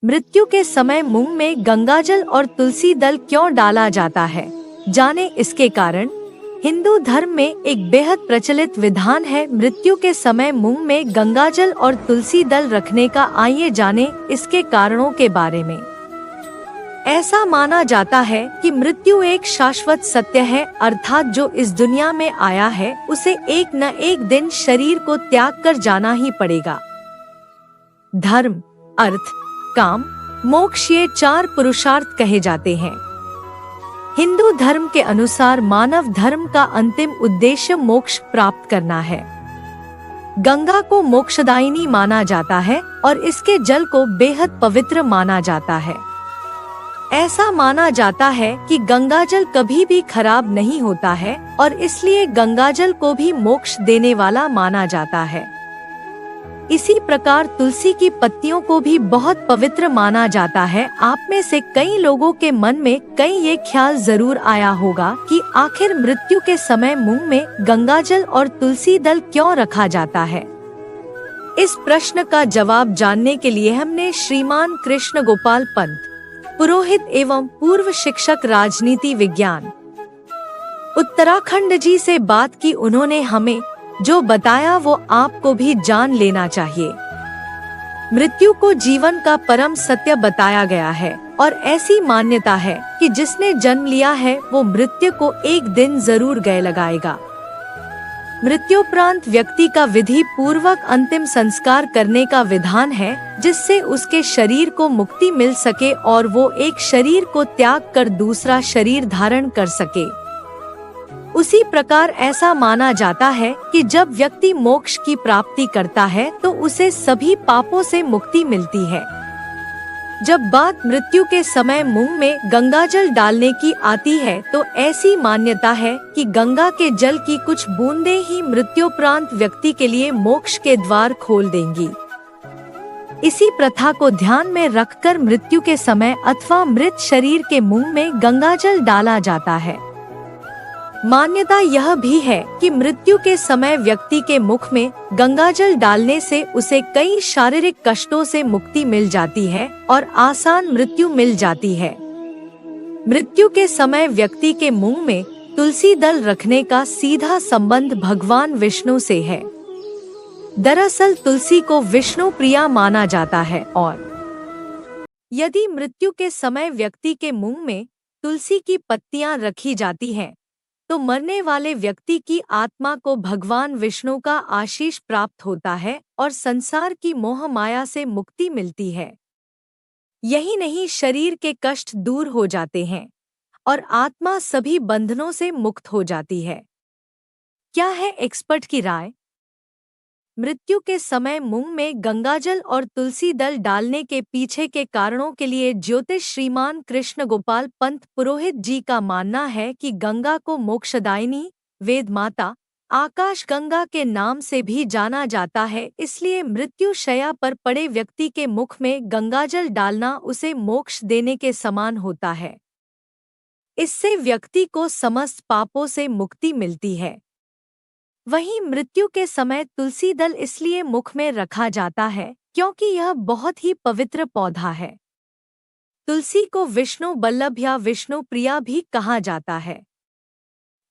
मृत्यु के समय मुंह में गंगाजल और तुलसी दल क्यों डाला जाता है, जाने इसके कारण। हिंदू धर्म में एक बेहद प्रचलित विधान है मृत्यु के समय मुंह में गंगाजल और तुलसी दल रखने का। आइए जाने इसके कारणों के बारे में। ऐसा माना जाता है कि मृत्यु एक शाश्वत सत्य है, अर्थात जो इस दुनिया में आया है उसे एक न एक दिन शरीर को त्याग कर जाना ही पड़ेगा। धर्म, अर्थ, काम, मोक्ष ये 4 पुरुषार्थ कहे जाते हैं। हिंदू धर्म के अनुसार मानव धर्म का अंतिम उद्देश्य मोक्ष प्राप्त करना है। गंगा को मोक्षदायिनी माना जाता है और इसके जल को बेहद पवित्र माना जाता है। ऐसा माना जाता है कि गंगाजल कभी भी खराब नहीं होता है और इसलिए गंगाजल को भी मोक्ष देने वाला माना जाता है। इसी प्रकार तुलसी की पत्तियों को भी बहुत पवित्र माना जाता है। आप में से कई लोगों के मन में कई ये ख्याल जरूर आया होगा कि आखिर मृत्यु के समय मुंह में गंगाजल और तुलसी दल क्यों रखा जाता है। इस प्रश्न का जवाब जानने के लिए हमने श्रीमान कृष्ण गोपाल पंत, पुरोहित एवं पूर्व शिक्षक राजनीति विज्ञान, उत्तराखंड जी से बात की। उन्होंने हमें जो बताया वो आपको भी जान लेना चाहिए। मृत्यु को जीवन का परम सत्य बताया गया है और ऐसी मान्यता है कि जिसने जन्म लिया है वो मृत्यु को एक दिन जरूर गले लगाएगा। मृत्युपरांत व्यक्ति का विधि पूर्वक अंतिम संस्कार करने का विधान है, जिससे उसके शरीर को मुक्ति मिल सके और वो एक शरीर को त्याग कर दूसरा शरीर धारण कर सके। उसी प्रकार ऐसा माना जाता है कि जब व्यक्ति मोक्ष की प्राप्ति करता है तो उसे सभी पापों से मुक्ति मिलती है। जब बात मृत्यु के समय मुंह में गंगाजल डालने की आती है तो ऐसी मान्यता है कि गंगा के जल की कुछ बूंदें ही मृत्युपरांत व्यक्ति के लिए मोक्ष के द्वार खोल देंगी। इसी प्रथा को ध्यान में रखकर मृत्यु के समय अथवा मृत शरीर के मुंह में गंगाजल डाला जाता है। मान्यता यह भी है कि मृत्यु के समय व्यक्ति के मुख में गंगाजल डालने से उसे कई शारीरिक कष्टों से मुक्ति मिल जाती है और आसान मृत्यु मिल जाती है। मृत्यु के समय व्यक्ति के मुंह में तुलसी दल रखने का सीधा संबंध भगवान विष्णु से है। दरअसल तुलसी को विष्णु प्रिया माना जाता है और यदि मृत्यु के समय व्यक्ति के मुंह में तुलसी की पत्तियां रखी जाती हैं, तो मरने वाले व्यक्ति की आत्मा को भगवान विष्णु का आशीष प्राप्त होता है और संसार की मोह माया से मुक्ति मिलती है। यही नहीं, शरीर के कष्ट दूर हो जाते हैं और आत्मा सभी बंधनों से मुक्त हो जाती है। क्या है एक्सपर्ट की राय? मृत्यु के समय मुंह में गंगाजल और तुलसी दल डालने के पीछे के कारणों के लिए ज्योतिष श्रीमान कृष्ण गोपाल पंत पुरोहित जी का मानना है कि गंगा को मोक्षदायिनी, वेद माता, आकाश गंगा के नाम से भी जाना जाता है। इसलिए मृत्यु शैया पर पड़े व्यक्ति के मुख में गंगाजल डालना उसे मोक्ष देने के समान होता है। इससे व्यक्ति को समस्त पापों से मुक्ति मिलती है। वहीं मृत्यु के समय तुलसी दल इसलिए मुख में रखा जाता है क्योंकि यह बहुत ही पवित्र पौधा है। तुलसी को विष्णु बल्लभ या विष्णु प्रिया भी कहा जाता है।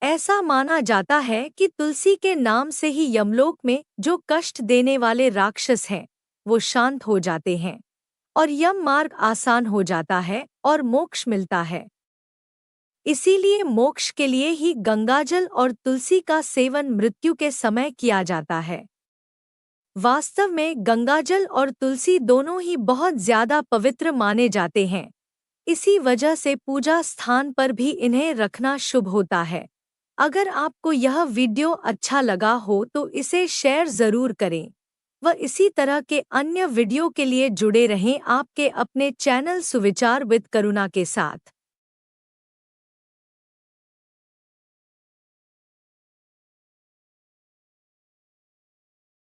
ऐसा माना जाता है कि तुलसी के नाम से ही यमलोक में जो कष्ट देने वाले राक्षस हैं वो शांत हो जाते हैं और यम मार्ग आसान हो जाता है और मोक्ष मिलता है। इसीलिए मोक्ष के लिए ही गंगाजल और तुलसी का सेवन मृत्यु के समय किया जाता है। वास्तव में गंगाजल और तुलसी दोनों ही बहुत ज्यादा पवित्र माने जाते हैं। इसी वजह से पूजा स्थान पर भी इन्हें रखना शुभ होता है। अगर आपको यह वीडियो अच्छा लगा हो तो इसे शेयर जरूर करें व इसी तरह के अन्य वीडियो के लिए जुड़े रहें आपके अपने चैनल सुविचार विद करुणा के साथ।